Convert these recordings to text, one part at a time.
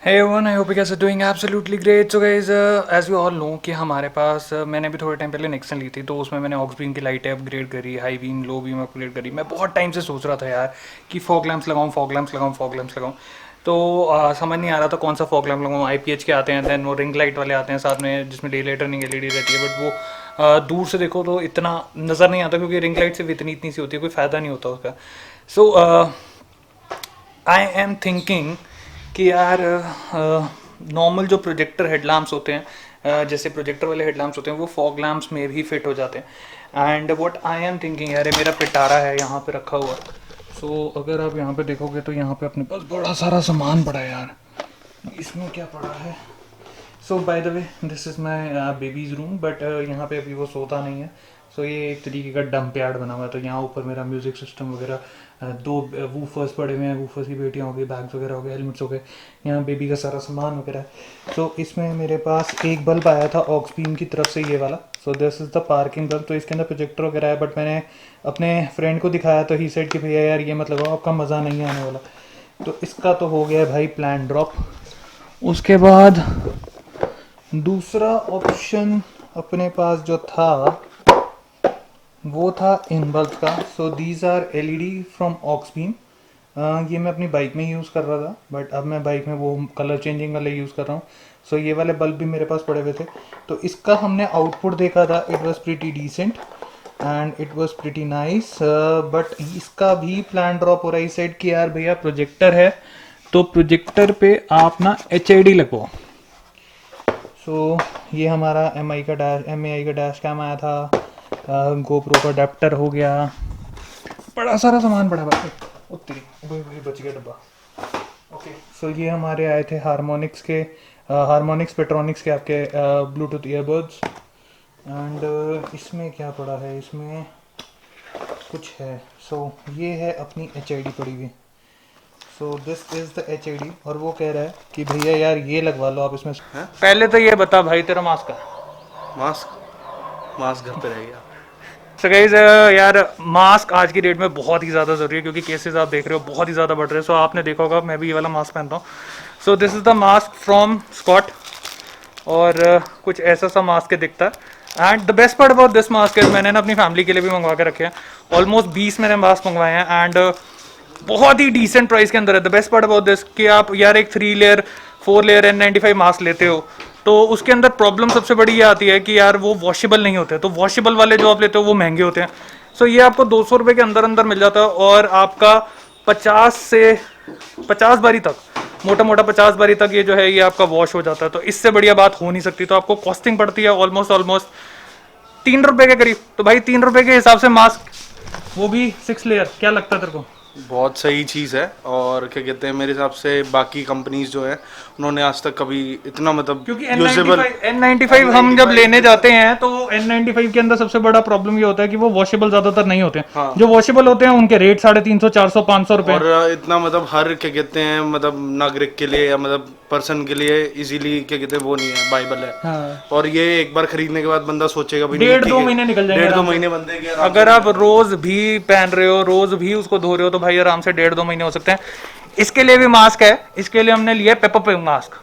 Hey everyone, I hope you guys are doing absolutely great. So guys, as you all know कि हमारे पास मैंने भी थोड़े time पहले नेक्सन ली थी, तो उसमें मैंने ऑक्स बीम की लाइटें अपग्रेड करी, high beam low beam upgrade करी। मैं बहुत टाइम से सोच रहा था यार कि फॉग लैंप्स लगाऊं, फॉग लैंप्स लगाऊं, फॉग लैंप्स लगाऊं। तो समझ नहीं आ रहा था कौन सा फॉग लैंप लगाऊं। IPH के आते हैं, देन वो रिंग लाइट वाले आते हैं साथ में, जिसमें डे लाइट रनिंग LED रहती है, बट वो दूर से देखो तो इतना नज़र नहीं आता, क्योंकि रिंग लाइट सिर्फ इतनी इतनी सी होती है, कोई फ़ायदा नहीं होता उसका। सो आई एम थिंकिंग कि यार नॉर्मल जो प्रोजेक्टर हेडलैम्प्स होते हैं, जैसे प्रोजेक्टर वाले हेडलैम्प्स होते हैं, वो फॉग लैम्प्स में भी फिट हो जाते हैं। And what I am thinking, यार ये मेरा पिटारा है यहाँ पे रखा हुआ। सो अगर आप यहाँ पे देखोगे तो यहाँ पे अपने पास बड़ा सारा सामान पड़ा है यार। इसमें क्या पड़ा है? So by the way, this is my baby's room, but यहाँ पे अभी वो सोता नहीं है। सो ये एक तरीके का डंप यार्ड बना हुआ है। तो यहाँ ऊपर मेरा म्यूज़िक सिस्टम वगैरह, दो वूफर्स पड़े हुए हैं, वूफर्स की बेटियाँ हो गई, बैग्स वगैरह हो गए, हेलमेट्स हो गए, यहाँ बेबी का सारा सामान वगैरह है। सो इसमें मेरे पास एक बल्ब आया था ऑक्स बीम की तरफ से, ये वाला। सो this is the parking bulb. तो इसके अंदर प्रोजेक्टर वगैरह है, बट मैंने अपने फ्रेंड को दिखाया तो ही सेड कि भैया यार ये मत लगाओ, आपका मज़ा नहीं आने वाला। तो इसका तो हो गया भाई प्लान ड्रॉप। उसके बाद दूसरा ऑप्शन अपने पास जो था वो था इन बल्ब का। So these are LED from Auxbeam. ये मैं अपनी बाइक में यूज़ कर रहा था, बट अब मैं बाइक में वो कलर चेंजिंग वाले यूज़ कर रहा हूँ। सो ये वाले बल्ब भी मेरे पास पड़े हुए थे। तो इसका हमने आउटपुट देखा था, it was pretty decent and it was pretty nice. But इसका भी प्लान ड्रॉप हो रहा है इस साइड कि यार भैया प्रोजेक्टर है, तो प्रोजेक्टर पे आप ना HID लगवाओ। सो ये हमारा MAI का डैश कैम आया था, गोप्रो का अडेप्टर हो गया, बड़ा सारा सामान पड़ा भाई। उतरी वही वही बच गया डब्बा। ओके, सो ये हमारे आए थे हारमोनिक्स पेट्रॉनिक्स के आपके ब्लूटूथ ईयरबड्स। एंड इसमें क्या पड़ा है? इसमें कुछ है। सो ये है अपनी HID पड़ी हुई। So this is the HID, और वो कह रहा है कि भैया यार ये लगवा लो आप इसमें। है पहले तो ये बता भाई, तेरा मास्क है? मास्क मास्क घर पे रह गया। सो गाइज, यार मास्क आज की डेट में बहुत ही ज़्यादा ज़रूरी है, क्योंकि केसेस आप देख रहे हो बहुत ही ज़्यादा बढ़ रहे हैं। सो आपने देखा होगा, मैं भी ये वाला मास्क पहनता हूँ। So this is the mask from Scott, और कुछ ऐसा सा मास्क है दिखता है। And the best part about this mask है, मैंने ना अपनी फैमिली के लिए भी मंगवा के रखे हैं। ऑलमोस्ट 20 मैंने मास्क मंगवाए हैं, एंड बहुत ही डिसेंट प्राइस के अंदर है। The best part about this कि आप यार एक 3 लेयर 4 लेयर N95 मास्क लेते हो, तो उसके अंदर प्रॉब्लम सबसे बड़ी ये आती है कि यार वो वॉशेबल नहीं होते। तो वॉशेबल वाले जो आप लेते हो वो महंगे होते हैं। सो ये आपको 200 रुपये के अंदर अंदर मिल जाता है, और आपका 50 बारी तक, मोटा मोटा 50 बारी तक ये जो है ये आपका वॉश हो जाता है। तो इससे बढ़िया बात हो नहीं सकती। तो आपको कॉस्टिंग पड़ती है ऑलमोस्ट ऑलमोस्ट 3 रुपये के करीब। तो भाई 3 रुपये के हिसाब से मास्क, वो भी 6 लेयर, क्या लगता है तेरे को? बहुत सही चीज़ है। और क्या कहते हैं, मेरे हिसाब से बाकी कंपनीज जो है उन्होंने आज तक कभी इतना मतलब क्योंकि यूजेबल N95 हम जब लेने जाते हैं तो N95 के अंदर सबसे बड़ा प्रॉब्लम ये होता है कि वो वॉशेबल ज्यादातर नहीं होते हैं। हाँ। जो वॉशेबल होते हैं उनके रेट 350, 400, 500 रुपए। और इतना मतलब हर क्या कहते हैं मतलब नागरिक के लिए या मतलब पर्सन के लिए इजीली क्या कहते हैं वो नहीं है बाइबल है। हाँ, और ये एक बार खरीदने के बाद बंदा सोचेगा भी नहीं, डेढ़ ठीक दो है। महीने निकल जाएंगे 1.5-2 आराम से। महीने बंदे के आराम अगर से आप निकल जाएंगे। रोज भी पहन रहे हो, रोज भी उसको धो रहे हो, तो भाई आराम से 1.5-2 महीने हो सकते हैं। इसके लिए भी मास्क है। इसके लिए हमने लिया पेपर पिग मास्क।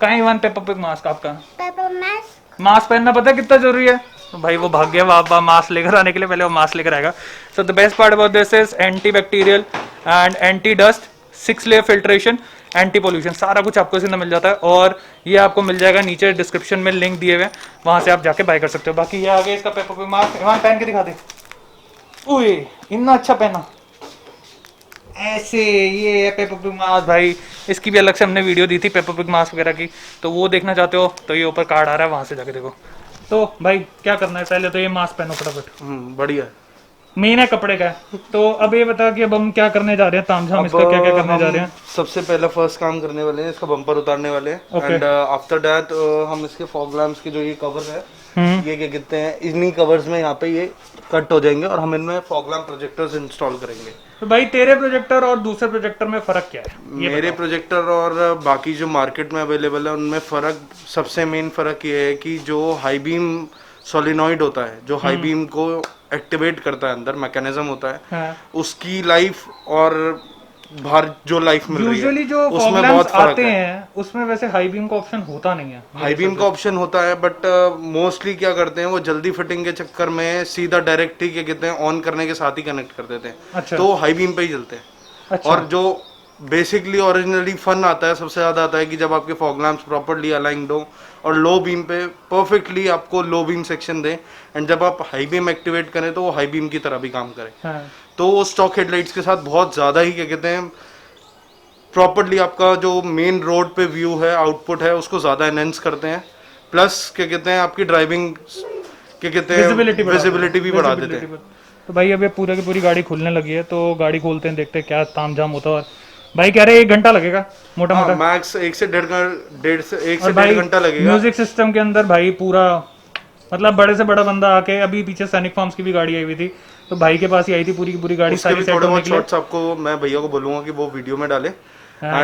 कहाँ इवन पेपर पिग मास्क आपका? Paper mask. मास्क पहनना पता है कितना जरूरी है? तो भाई वो भाग गया वाह मास्क लेकर आने के लिए, पहले वो मास्क लेकर आएगा। So the best part about this is anti bacterial and anti dust, 6 layer filtration, anti pollution, सारा कुछ आपको इसमें मिल जाता है। और ये आपको मिल जाएगा नीचे डिस्क्रिप्शन में, लिंक दिए हुए हैं, वहां से आप जाके बाय कर सकते हो। बाकी ये आगे इसका पेपर पिग मास्क, इवन पहन के दिखा दे। ओए इतना अच्छा पहना ऐसे। ये है पेपर पिग मास्क भाई। इसकी भी अलग से हमने वीडियो दी थी पेपर पिग मास्क वगैरह की, तो वो देखना चाहते हो तो ये ऊपर कार्ड आ रहा है, वहां से जाके देखो। तो भाई क्या करना है, पहले तो ये मास्क पहनो फटाफट। बढ़िया। मेन है कपड़े का है। तो अब ये बता कि अब हम क्या करने जा रहे हैं, तामझाम अब इसका क्या क्या करने जा रहे हम हैं? सबसे पहला फर्स्ट काम करने वाले हैं, इसका बम्पर उतारने वाले हैं। Okay. एंड आफ्टर दैट हम इसके फॉग लैम्प्स के जो ये कवर है, ये क्या कहते हैं, इन्हीं कवर्स में यहाँ पे ये कट हो जाएंगे और हम इनमें फॉग लैम्प प्रोजेक्टर्स इंस्टॉल करेंगे। तो भाई तेरे प्रोजेक्टर और दूसरे प्रोजेक्टर में फर्क क्या है, ये मेरे बताओ। प्रोजेक्टर और बाकी जो मार्केट में अवेलेबल है उनमें फ़र्क, सबसे मेन फ़र्क ये है कि जो हाई बीम सोलिनॉइड होता है, जो हाई बीम को एक्टिवेट करता है, अंदर मैकेनिज्म होता है, हाँ। उसकी लाइफ और बाहर जो लाइफ मिल रही है यूजुअली जो उसमें बहुत फर्क आते है। हैं उसमें वैसे हाई बीम का ऑप्शन होता नहीं है। हाई बीम का ऑप्शन होता है बट मोस्टली क्या करते हैं वो जल्दी फिटिंग के चक्कर में सीधा डायरेक्ट ही क्या कहते हैं ऑन करने के साथ ही कनेक्ट कर देते हैं। अच्छा। तो हाई बीम पे ही चलते हैं। अच्छा। और जो बेसिकली ओरिजिनली फन आता है सबसे ज़्यादा आता है कि जब आपके फॉग लैम्प्स प्रॉपर्ली अलाइंड हो और लो बीम पे परफेक्टली आपको लो बीम सेक्शन दें, एंड जब आप हाई बीम एक्टिवेट करें तो वो हाई बीम की तरह भी काम करे। हाँ। तो वो स्टॉक हेडलाइट्स के साथ बहुत ज़्यादा ही क्या कहते हैं प्रॉपर्ली आपका जो मेन रोड पे व्यू है आउटपुट है उसको ज़्यादा एनहेंस करते हैं। प्लस क्या कहते हैं आपकी ड्राइविंग क्या कहते हैं विजिबिलिटी भी बढ़ा देते हैं। तो भाई अब ये पूरे की पूरी गाड़ी खुलने लगी है, तो गाड़ी खोलते हैं, देखते हैं क्या तामझाम होता है। और भाई कह रहे 1 घंटा लगेगा मोटा मोटा। मैक्स 1 से 1.5 घंटा लगेगा। म्यूजिक सिस्टम के अंदर भाई पूरा मतलब बड़े से बड़ा बंदा आके, अभी पीछे सैनिक फार्म्स की भी गाड़ी आई हुई थी, तो भाई के पास ही आई थी पूरी की पूरी गाड़ी सारी सेट होने के लिए। शॉट्स आपको मैं भैया को बोलूंगा कि वो वीडियो में डाले।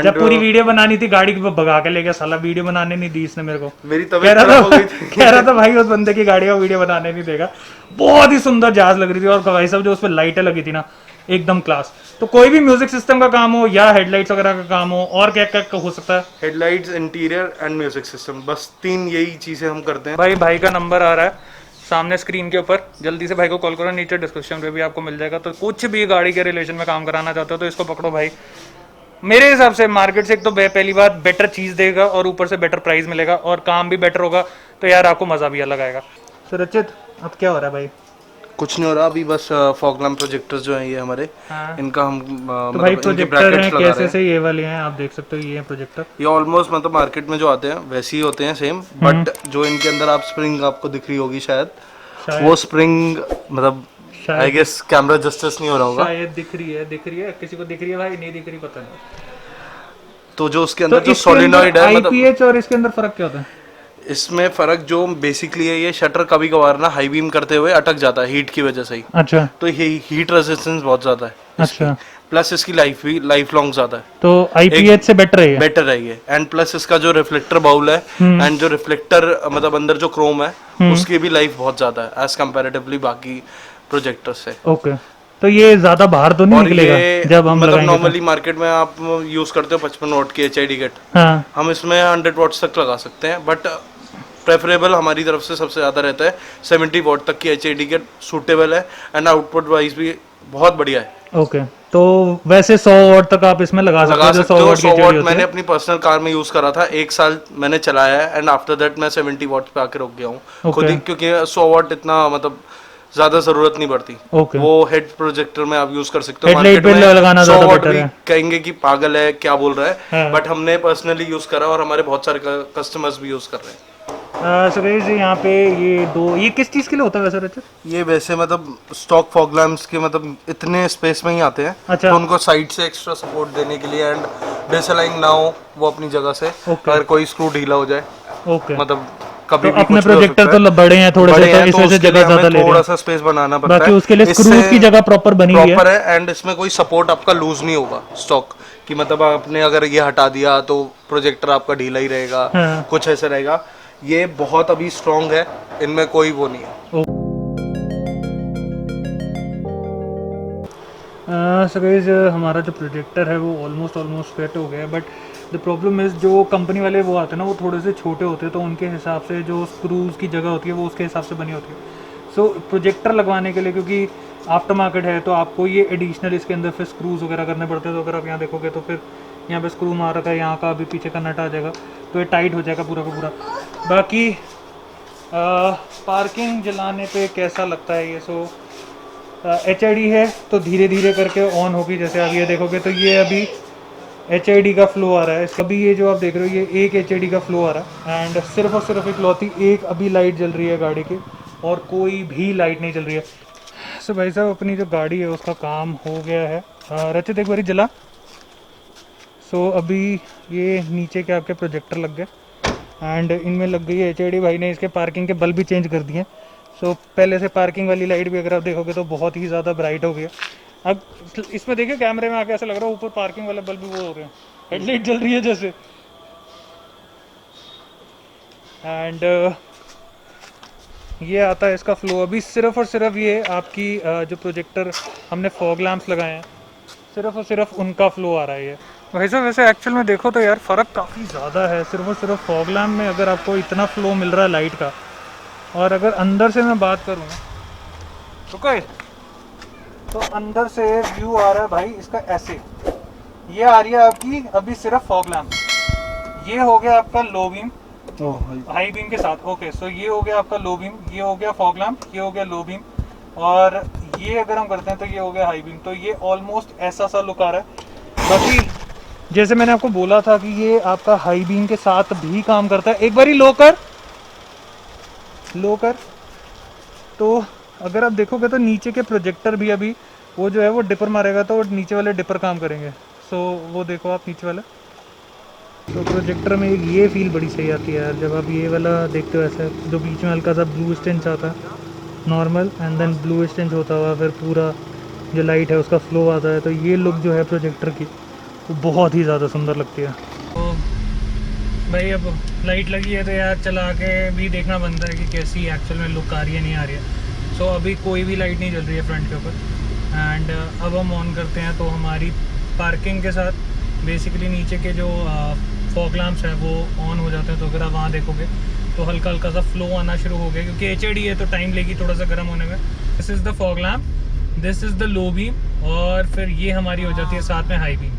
जब पूरी वीडियो बनानी थी गाड़ी को भगा के ले गया साला, वीडियो बनाने नहीं दी इसने मेरे को। मेरी तबीयत खराब हो गई थी। कह रहा था भाई उस बंदे की गाड़ी का वीडियो बनाने नहीं देगा। बहुत ही सुंदर जहाज लग रही थी, और भाई साहब जो उस पर लाइटें लगी थी ना एकदम क्लास। तो कोई भी म्यूजिक सिस्टम का काम हो या हेडलाइट्स वगैरह का काम हो, और क्या क्या हो सकता है? Headlights, interior and music system, बस 3 यही चीजें हम करते हैं। भाई का नंबर आ रहा है सामने स्क्रीन के ऊपर, जल्दी से भाई को कॉल करो, नीचे डिस्क्रिप्शन पे भी आपको मिल जाएगा। तो कुछ भी गाड़ी के रिलेशन में काम कराना चाहते हो तो इसको पकड़ो भाई। मेरे हिसाब से मार्केट से एक तो पहली बात बेटर चीज़ देगा, और ऊपर से बेटर प्राइस मिलेगा, और काम भी बेटर होगा, तो यार आपको मज़ा भी अलग आएगा। तो रचित अब क्या हो रहा है भाई? कुछ नहीं हो रहा अभी, बस फॉग लैम्प प्रोजेक्टर्स जो हैं ये हमारे, हाँ। इनका हम तो भाई प्रोजेक्टर हैं कैसे से ये वाले हैं, आप देख सकते हो ये हैं प्रोजेक्टर। ये ऑलमोस्ट मतलब मार्केट में जो आते हैं वैसे ही होते हैं सेम, बट जो इनके अंदर आप स्प्रिंग आपको दिख रही होगी शायद वो स्प्रिंग मतलब आई गेस कैमरा जस्टिस नहीं हो रहा होगा, शायद दिख रही है किसी को दिख रही है भाई, नहीं दिख रही पता नहीं। तो जो उसके अंदर जो सोलिनॉइड है मतलब आईपीएच और इसके अंदर फर्क क्या होता है? इसमें फर्क जो बेसिकली है, ये शटर कभी कभार ना हाई बीम करते हुए अटक जाता है हीट की वजह से ही। अच्छा। तो ये हीट रेजिस्टेंस बहुत ज्यादा है। अच्छा। प्लस इसकी लाइफ लॉन्ग ज्यादा है, तो आईपीएच से बेटर है ये। एंड प्लस इसका जो रिफ्लेक्टर बाउल है एंड जो रिफ्लेक्टर मतलब अंदर जो क्रोम है उसकी भी लाइफ बहुत ज्यादा है एज कंपैरेटिवली बाकी प्रोजेक्टर से। ओके। तो ये ज्यादा बाहर तो नहीं निकलेगा जब हम मतलब नॉर्मली मार्केट में आप यूज करते हो 55 वॉट की एचआईडी किट, हाँ। हम इसमें 100 वॉट्स तक लगा सकते हैं, बट प्रेफरेबल हमारी तरफ से सबसे ज़्यादा रहता है 70 वॉट तक की एचआईडी किट सूटेबल है, एंड आउटपुट वाइज भी बहुत बढ़िया है। ओके। तो वैसे 100 वॉट तक आप इसमें लगा सकते हो। 100 वॉट मैंने अपनी पर्सनल कार में यूज करा था, 1 साल मैंने चलाया है, एंड आफ्टर दैट मैं 70 वॉट पे आके रुक गया हूँ खुद ही, क्योंकि 100 वॉट इतना मतलब ज्यादा जरूरत नहीं पड़ती। वो हेड प्रोजेक्टर में आप यूज कर सकते हो, मार्केट में 100 वॉट भी कहेंगे कि पागल है क्या बोल रहा है, बट हमने पर्सनली यूज करा और हमारे बहुत सारे कस्टमर्स भी यूज कर रहे हैं। सो गाइस यहाँ पे ये किस चीज के लिए होता है वैसे रचित? ये वैसे मतलब स्टॉक फॉग लैम्प्स के मतलब इतने स्पेस में ही आते हैं। अच्छा। तो उनको साइड से एक्स्ट्रा सपोर्ट देने के लिए, एंड डिसअलाइन ना हो वो अपनी जगह से, अगर कोई स्क्रू ढीला हो जाए मतलब कभी भी अपने प्रोजेक्टर तो बड़े हैं थोड़े से, तो इस वजह से जगह ज्यादा ले रहे हैं, थोड़ा सा स्पेस बनाना पड़ता है। बाकी उसके लिए स्क्रूज की जगह प्रॉपर बनी हुई है, एंड इसमें कोई सपोर्ट आपका लूज नहीं होगा स्टॉक कि मतलब आपने अगर ये हटा दिया तो प्रोजेक्टर आपका ढीला ही रहेगा, कुछ ऐसा रहेगा। ये बहुत अभी स्ट्रॉन्ग है, इनमें कोई वो नहीं है। सो गाइस हमारा जो प्रोजेक्टर है वो ऑलमोस्ट फिट हो गया है, बट द प्रॉब्लम इज़ जो कंपनी वाले वो आते हैं ना वो थोड़े से छोटे होते हैं, तो उनके हिसाब से जो स्क्रूज़ की जगह होती है वो उसके हिसाब से बनी होती है। सो प्रोजेक्टर लगवाने के लिए, क्योंकि आफ्टर मार्केट है, तो आपको ये एडिशनल इसके अंदर फिर स्क्रूज़ वगैरह करने पड़ते हैं। तो अगर आप यहाँ देखोगे तो फिर यहाँ पे स्क्रू मार रखा है, यहाँ का अभी पीछे का नट आ जाएगा, तो ये टाइट हो जाएगा पूरा का पूरा। बाकी पार्किंग जलाने पे कैसा लगता है ये? सो HID है तो धीरे धीरे करके ऑन होगी। जैसे आप ये देखोगे तो ये अभी HID का फ्लो आ रहा है। अभी ये जो आप देख रहे हो ये एक HID का फ्लो आ रहा है, एंड सिर्फ और सिर्फ इकलौती एक अभी लाइट जल रही है गाड़ी की, और कोई भी लाइट नहीं जल रही है। सो भाई साहब अपनी जो गाड़ी है उसका काम हो गया है। रचित एक बारी जला। सो अभी ये नीचे के आपके प्रोजेक्टर लग गए, एंड इनमें लग गई है HID। भाई ने इसके पार्किंग के बल्ब भी चेंज कर दिए। सो पहले से पार्किंग वाली लाइट भी अगर आप देखोगे तो बहुत ही ज़्यादा ब्राइट हो गया। अब इसमें देखिए कैमरे में आके ऐसा लग रहा है ऊपर पार्किंग वाले बल्ब भी वो हो रहे हैं, हेडलाइट जल रही है जैसे। एंड ये आता है इसका फ्लो। अभी सिर्फ और सिर्फ ये आपकी जो प्रोजेक्टर हमने फॉग लैम्प्स लगाए हैं, सिर्फ और सिर्फ उनका फ्लो आ रहा है ये। वैसे वैसे एक्चुअल में देखो तो यार फ़र्क काफ़ी ज़्यादा है। सिर्फ और सिर्फ फॉग लैम्प में अगर आपको इतना फ्लो मिल रहा है लाइट का, और अगर अंदर से मैं बात करूँ ना तो अंदर से व्यू आ रहा है भाई इसका ऐसे। ये आ रही है आपकी अभी सिर्फ फॉग लैम्प, ये हो गया आपका लो बीम हाई बीम के साथ। ओके सो ये हो गया आपका लो बीम, ये हो गया फॉग लैम्प, ये हो गया लो बीम, और ये अगर हम करते हैं तो ये हो गया हाई बीम। तो ये ऑलमोस्ट ऐसा सा लुक आ रहा है। बाकी जैसे मैंने आपको बोला था कि ये आपका हाई बीम के साथ भी काम करता है। एक बार ही लो कर तो अगर आप देखोगे तो नीचे के प्रोजेक्टर भी अभी वो जो है वो डिपर मारेगा तो नीचे वाले डिपर काम करेंगे। सो वो देखो आप नीचे वाला, तो प्रोजेक्टर में एक ये फील बड़ी सही आती है यार जब आप ये वाला देखते हो ऐसा, जो बीच में हल्का सा ब्लू स्टिंच आता है नॉर्मल, एंड देन ब्लू स्टिंच होता हुआ फिर पूरा जो लाइट है उसका फ्लो आता है। तो ये लुक जो है प्रोजेक्टर की वो बहुत ही ज़्यादा सुंदर लगती है। तो भाई अब लाइट लगी है तो यार चला के भी देखना बनता है कि कैसी एक्चुअल में लुक आ रही है नहीं आ रही है। सो अभी कोई भी लाइट नहीं जल रही है फ्रंट के ऊपर, एंड अब हम ऑन करते हैं तो हमारी पार्किंग के साथ बेसिकली नीचे के जो फॉग लैम्प्स है वो ऑन हो जाते हैं। तो अगर आप वहाँ देखोगे तो हल्का हल्का सा फ्लो आना शुरू हो गया, क्योंकि एचडी है तो टाइम लेगी थोड़ा सा गर्म होने में। This is the fog lamp, this is the low beam, और फिर ये हमारी हो जाती है साथ में हाई बीम।